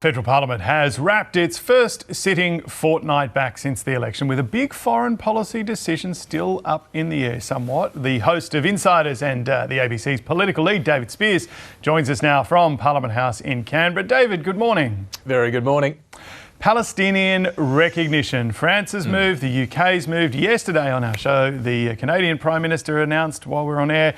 Federal Parliament has wrapped its first sitting fortnight back since the election, with a big foreign policy decision still up in the air somewhat. The host of Insiders and the ABC's political lead, David Speers, joins us now from Parliament House in Canberra. David, good morning. Very good morning. Palestinian recognition. France has moved, the UK's moved. Yesterday on our show, the Canadian Prime Minister announced while we're on air.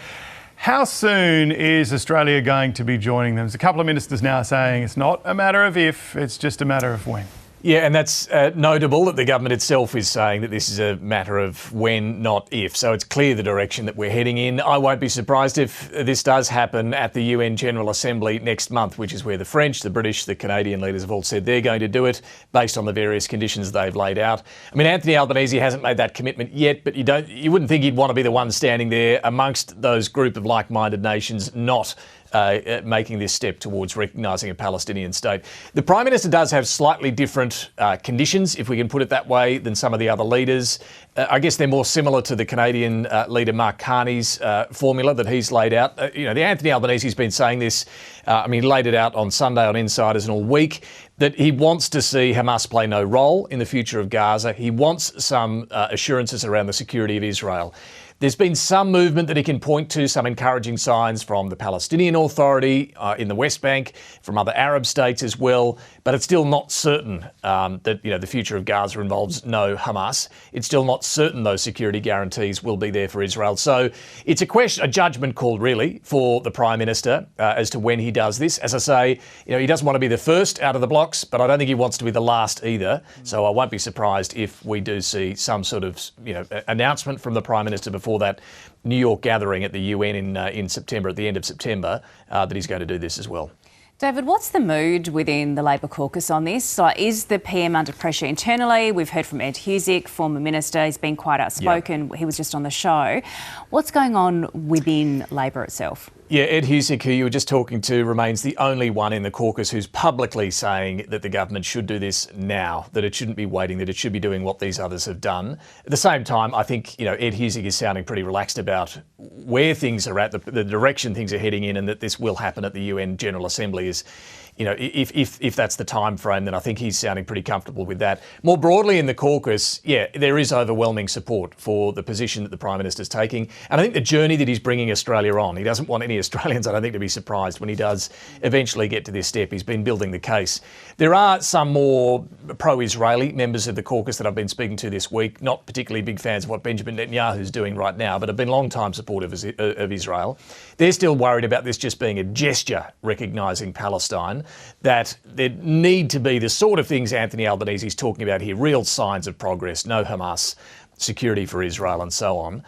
How soon is Australia going to be joining them? There's a couple of ministers now saying it's not a matter of if, it's just a matter of when. Yeah, and that's notable that the government itself is saying that this is a matter of when, not if. So it's clear the direction that we're heading in. I won't be surprised if this does happen at the UN General Assembly next month, which is where the French, the British, the Canadian leaders have all said they're going to do it based on the various conditions they've laid out. I mean, Anthony Albanese hasn't made that commitment yet, but you wouldn't think he'd want to be the one standing there amongst those group of like-minded nations not making this step towards recognising a Palestinian state. The Prime Minister does have slightly different conditions, if we can put it that way, than some of the other leaders. I guess they're more similar to the Canadian leader Mark Carney's formula that he's laid out. The Anthony Albanese's been saying this. He laid it out on Sunday on Insiders and all week, that he wants to see Hamas play no role in the future of Gaza. He wants some assurances around the security of Israel. There's been some movement that he can point to, some encouraging signs from the Palestinian Authority in the West Bank, from other Arab states as well, but it's still not certain that the future of Gaza involves no Hamas. It's still not certain those security guarantees will be there for Israel. So it's a judgment call really for the Prime Minister as to when he does this. As I say, he doesn't want to be the first out of the blocks, but I don't think he wants to be the last either. So I won't be surprised if we do see some sort of announcement from the Prime Minister before that New York gathering at the UN in September, at the end of September, that he's going to do this as well. David, what's the mood within the Labor caucus on this? Is the PM under pressure internally? We've heard from Ed Husic, former minister. He's been quite outspoken. Yep. He was just on the show. What's going on within Labor itself? Yeah, Ed Husic, who you were just talking to, remains the only one in the caucus who's publicly saying that the government should do this now, that it shouldn't be waiting, that it should be doing what these others have done. At the same time, I think, Ed Husic is sounding pretty relaxed about where things are at, the direction things are heading in, and that this will happen at the UN General Assembly is, if that's the time frame, then I think he's sounding pretty comfortable with that. More broadly in the caucus, there is overwhelming support for the position that the Prime Minister's taking. And I think the journey that he's bringing Australia on, he doesn't want any Australians, I don't think, to be surprised when he does eventually get to this step. He's been building the case. There are some more pro-Israeli members of the caucus that I've been speaking to this week, not particularly big fans of what Benjamin Netanyahu's doing right now, but have been long-time supporters of Israel. They're still worried about this just being a gesture recognising Palestine, that there need to be the sort of things Anthony Albanese is talking about here, real signs of progress, no Hamas, security for Israel and so on.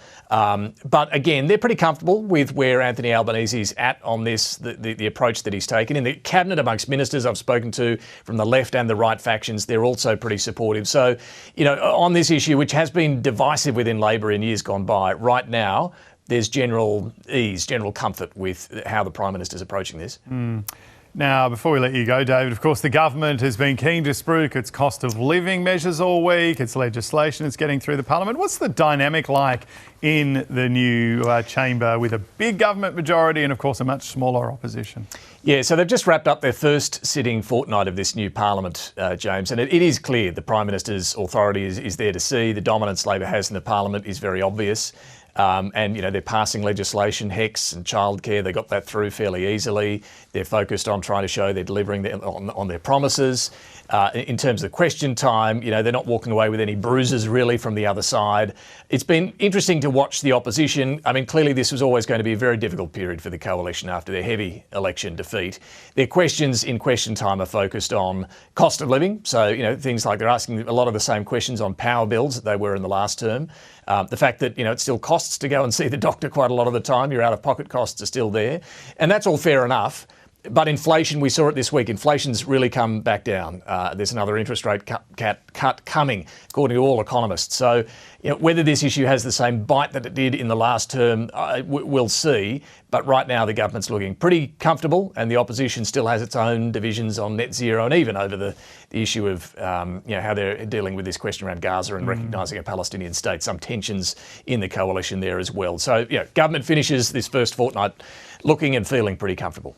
But again, they're pretty comfortable with where Anthony Albanese is at on this, the approach that he's taken. In the cabinet amongst ministers I've spoken to from the left and the right factions, they're also pretty supportive. So, on this issue, which has been divisive within Labor in years gone by, right now, there's general ease, general comfort with how the Prime Minister's approaching this. Now, before we let you go, David, of course, the government has been keen to spruik its cost of living measures all week. Its legislation is getting through the parliament. What's the dynamic like in the new chamber with a big government majority and, of course, a much smaller opposition? Yeah, so they've just wrapped up their first sitting fortnight of this new parliament, James, and it is clear the Prime Minister's authority is there to see. The dominance Labor has in the parliament is very obvious. They're passing legislation, HECS and childcare. They got that through fairly easily. They're focused on trying to show they're delivering on their promises. In terms of question time, they're not walking away with any bruises really from the other side. It's been interesting to watch the opposition. Clearly this was always going to be a very difficult period for the coalition after their heavy election defeat. Their questions in question time are focused on cost of living. So, things like they're asking a lot of the same questions on power bills that they were in the last term. The fact that, it still costs to go and see the doctor quite a lot of the time. Your out-of-pocket costs are still there. And that's all fair enough. But inflation, we saw it this week. Inflation's really come back down. There's another interest rate cut coming, according to all economists. So, whether this issue has the same bite that it did in the last term, we'll see. But right now, the government's looking pretty comfortable, and the opposition still has its own divisions on net zero, and even over the issue of how they're dealing with this question around Gaza and recognising a Palestinian state. Some tensions in the coalition there as well. So, government finishes this first fortnight looking and feeling pretty comfortable.